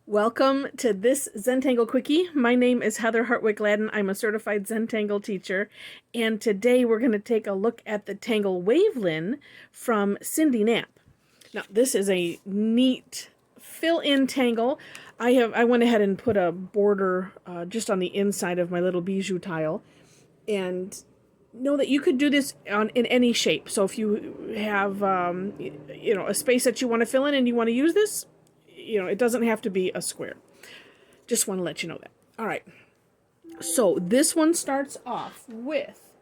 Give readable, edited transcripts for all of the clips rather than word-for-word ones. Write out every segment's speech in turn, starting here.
Welcome to this Zentangle Quickie. My name is Heather Hartwick Gladden. I'm a certified Zentangle teacher, and today we're going to take a look at the Tangle Wavlin from Cyndi Knapp. Now, this is a neat fill-in tangle. I went ahead and put a border just on the inside of my little bijou tile, and know that you could do this in any shape. So if you have a space that you want to fill in and you want to use this, it doesn't have to be a square. Just want to let you know that. All right. So this one starts off with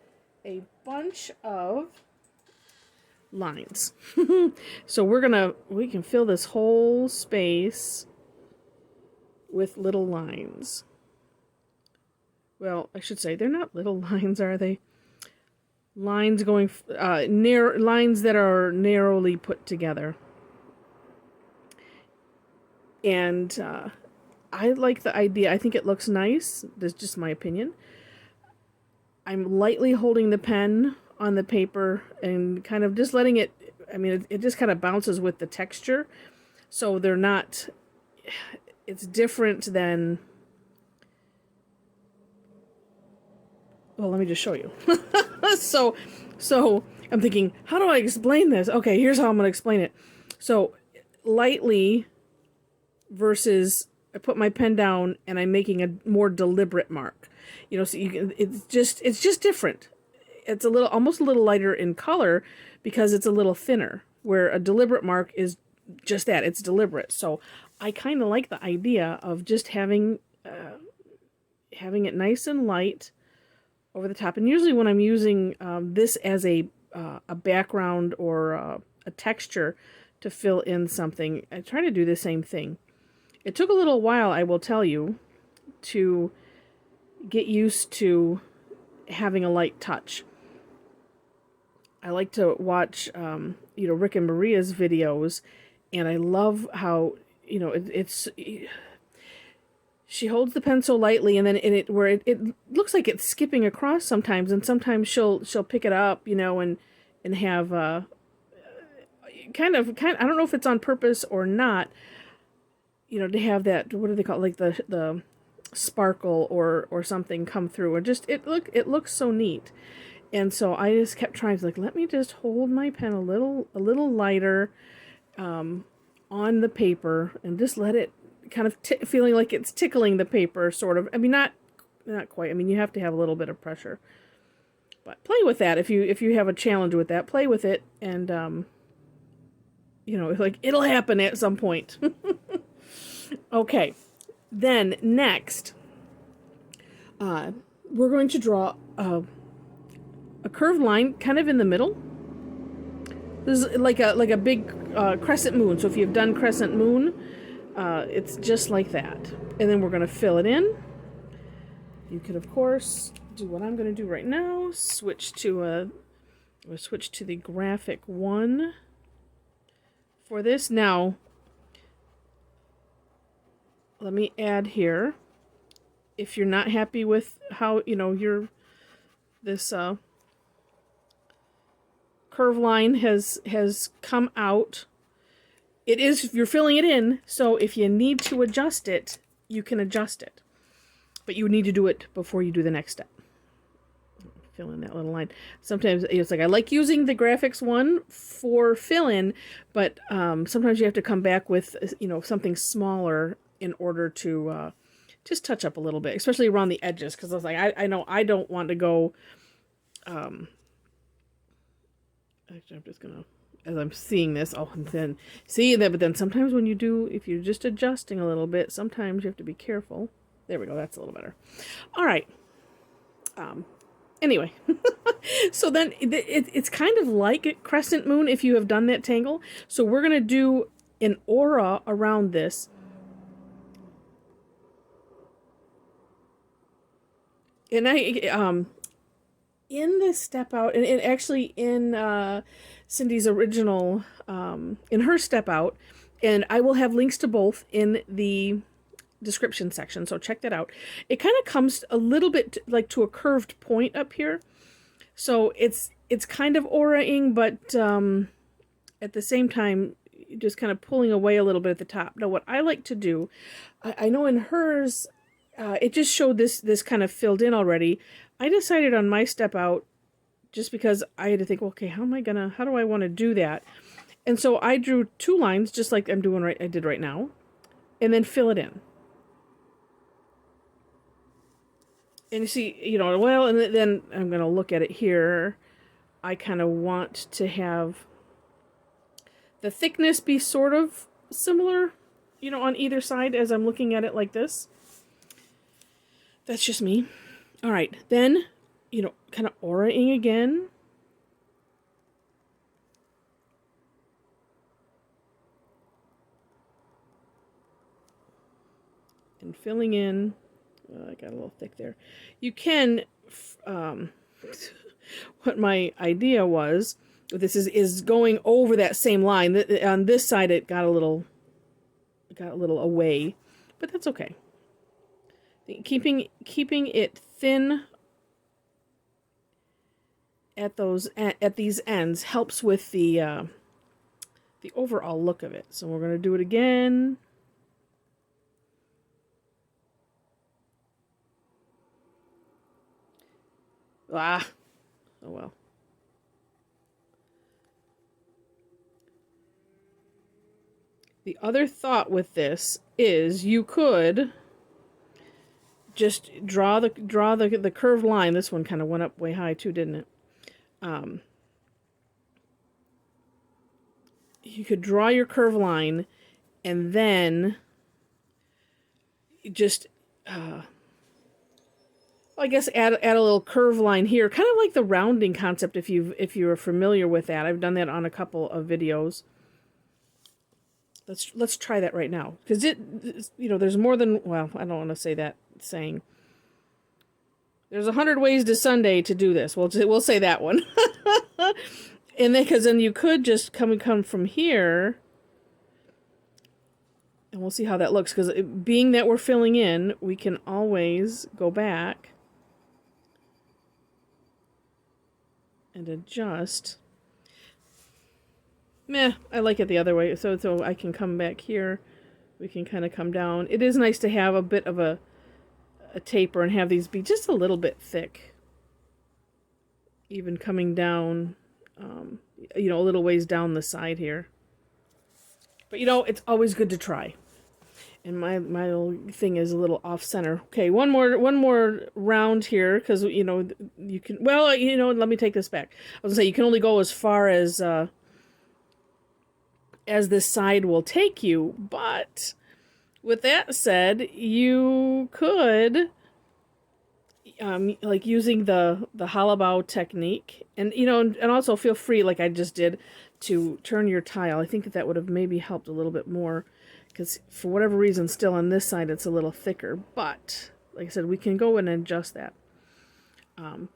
a bunch of lines. So we can fill this whole space with little lines. Well, I should say they're not little lines, are they? Lines going lines that are narrowly put together. And I like the idea. I think it looks nice. That's just my opinion. I'm lightly holding the pen on the paper and kind of just letting it, it just kind of bounces with the texture. So they're not, it's different than, well, let me just show you. So I'm thinking, how do I explain this? Okay, here's how I'm going to explain it. So lightly versus I put my pen down and I'm making a more deliberate mark. So it's just different. It's almost a little lighter in color because it's a little thinner, where a deliberate mark is just that, it's deliberate. So I kind of like the idea of just having it nice and light over the top. And usually when I'm using this as a background or a texture to fill in something, I try to do the same thing. It took a little while, I will tell you, to get used to having a light touch. I like to watch, Rick and Maria's videos, and I love how, she holds the pen so lightly, and then it looks like it's skipping across sometimes, and sometimes she'll pick it up, and have kind of I don't know if it's on purpose or not. To have that, what do they call it, like the sparkle or something come through, or just it looks so neat. And so I just kept trying to let me just hold my pen a little lighter on the paper and just let it kind of feeling like it's tickling the paper, sort of. Not quite. You have to have a little bit of pressure, but play with that if you have a challenge with that. Play with it, and it'll happen at some point. Okay, then next, we're going to draw a curved line kind of in the middle. This is like a big crescent moon. So if you've done crescent moon, it's just like that. And then we're going to fill it in. You could, of course, do what I'm going to do right now. Switch to the graphic one for this. Now, let me add here, if you're not happy with how, this curve line has come out, you're filling it in, so if you need to adjust it, you can adjust it. But you need to do it before you do the next step. Fill in that little line. Sometimes it's I like using the graphics one for fill-in, but sometimes you have to come back with, something smaller in order to just touch up a little bit, especially around the edges, because I was I know I don't want to go, actually I'm just gonna, as I'm seeing this, and then see that, but then sometimes when if you're just adjusting a little bit, sometimes you have to be careful. There we go, that's a little better. All right. Anyway, so then it's kind of like a crescent moon if you have done that tangle. So we're gonna do an aura around this. And in this step out, and actually in Cyndi's original, in her step out, and I will have links to both in the description section, so check that out. It kind of comes a little bit to a curved point up here. So it's kind of aura-ing, but at the same time, just kind of pulling away a little bit at the top. Now, what I like to do, I know in hers, it just showed this kind of filled in already. I decided on my step out, just because I had to think, okay, how do I want to do that? And so I drew 2 lines, just like I did right now, and then fill it in. And you see, well, and then I'm going to look at it here. I kind of want to have the thickness be sort of similar, on either side as I'm looking at it like this. That's just me. All right, then, kind of aura-ing again. And filling in. I got a little thick there. You can, what my idea was, this is going over that same line. On this side, it got a little away, but that's okay. Keeping it thin at these ends helps with the overall look of it. So we're going to do it again. Oh well. The other thought with this is you could just draw the curved line. This one kind of went up way high too, didn't it? You could draw your curved line and then just I guess add a little curve line here, kind of like the rounding concept if you're familiar with that. I've done that on a couple of videos. Let's try that right now, because there's more than, well, I don't want to say that saying. There's 100 ways to Sunday to do this. We'll say that one. And then, because then you could just come from here, and we'll see how that looks. Because being that we're filling in, we can always go back and adjust. Meh, I like it the other way. So I can come back here. We can kind of come down. It is nice to have a bit of a taper and have these be just a little bit thick. Even coming down, a little ways down the side here. But it's always good to try. And my little thing is a little off center. Okay, one more round here, because you can. Well, let me take this back. I was gonna say you can only go as far as this side will take you. But with that said, you could like using the hollow bow technique, and and also feel free, like I just did, to turn your tile. I think that would have maybe helped a little bit more. Because for whatever reason, still on this side, it's a little thicker. But, like I said, we can go in and adjust that.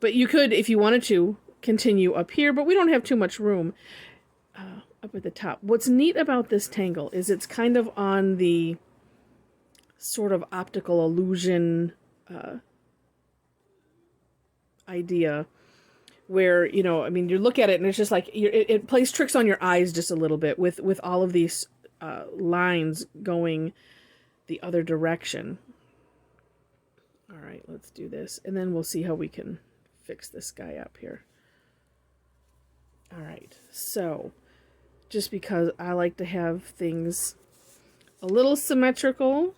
But you could, if you wanted to, continue up here. But we don't have too much room up at the top. What's neat about this tangle is it's kind of on the sort of optical illusion idea. Where, you look at it and it's just like, it plays tricks on your eyes just a little bit with all of these lines going the other direction. All right, let's do this, and then we'll see how we can fix this guy up here. All right, so just because I like to have things a little symmetrical,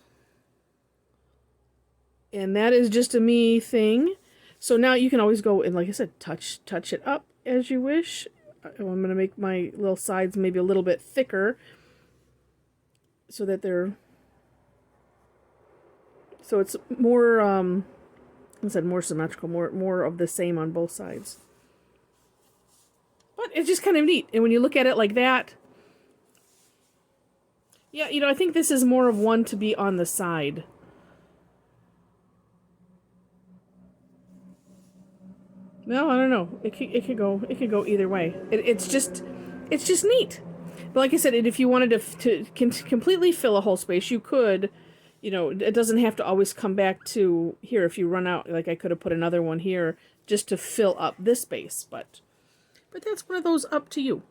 and that is just a me thing. So now you can always go and, like I said, touch it up as you wish. I'm going to make my little sides maybe a little bit thicker, so that it's more, I said more symmetrical, more of the same on both sides. But it's just kind of neat. And when you look at it like that, yeah, I think this is more of one to be on the side. No, I don't know. It could go either way. It's just neat. But like I said, if you wanted to completely fill a whole space, you could, it doesn't have to always come back to here. If you run out, like I could have put another one here just to fill up this space. But that's one of those up to you.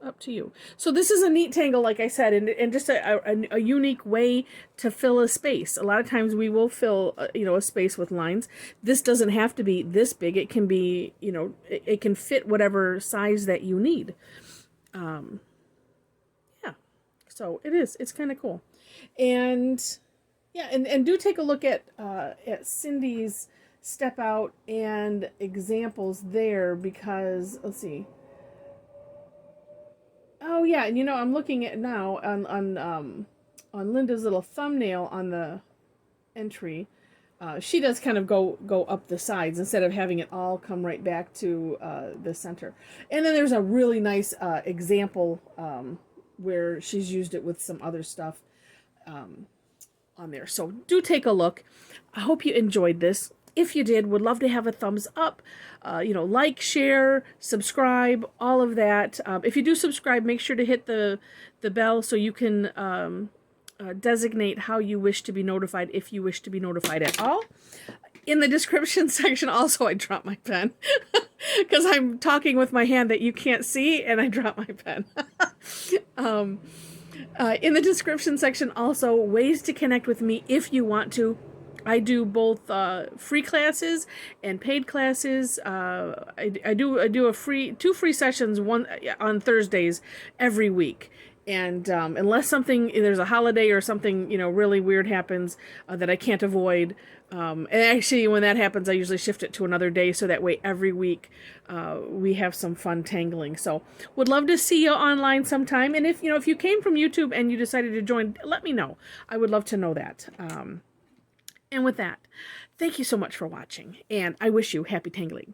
Up to you. So this is a neat tangle, like I said, and just a unique way to fill a space. A lot of times we will fill, a space with lines. This doesn't have to be this big. It can be, it can fit whatever size that you need. Yeah. So it's kind of cool. And yeah, and do take a look at Cyndi's step out and examples there, because let's see. Oh yeah, and I'm looking at now on Linda's little thumbnail on the entry. She does kind of go up the sides instead of having it all come right back to the center. And then there's a really nice example where she's used it with some other stuff on there. So do take a look. I hope you enjoyed this. If you did, would love to have a thumbs up, like, share, subscribe, all of that. If you do subscribe, make sure to hit the bell so you can designate how you wish to be notified, if you wish to be notified at all. In the description section, also, I dropped my pen because I'm talking with my hand that you can't see, and I dropped my pen. In the description section, also, ways to connect with me if you want to. I do both free classes and paid classes. I do two free sessions, one on Thursdays every week. And unless there's a holiday or something really weird happens that I can't avoid, and actually when that happens, I usually shift it to another day, so that way every week we have some fun tangling. So would love to see you online sometime. And if you came from YouTube and you decided to join, let me know. I would love to know that. And with that, thank you so much for watching, and I wish you happy tangling.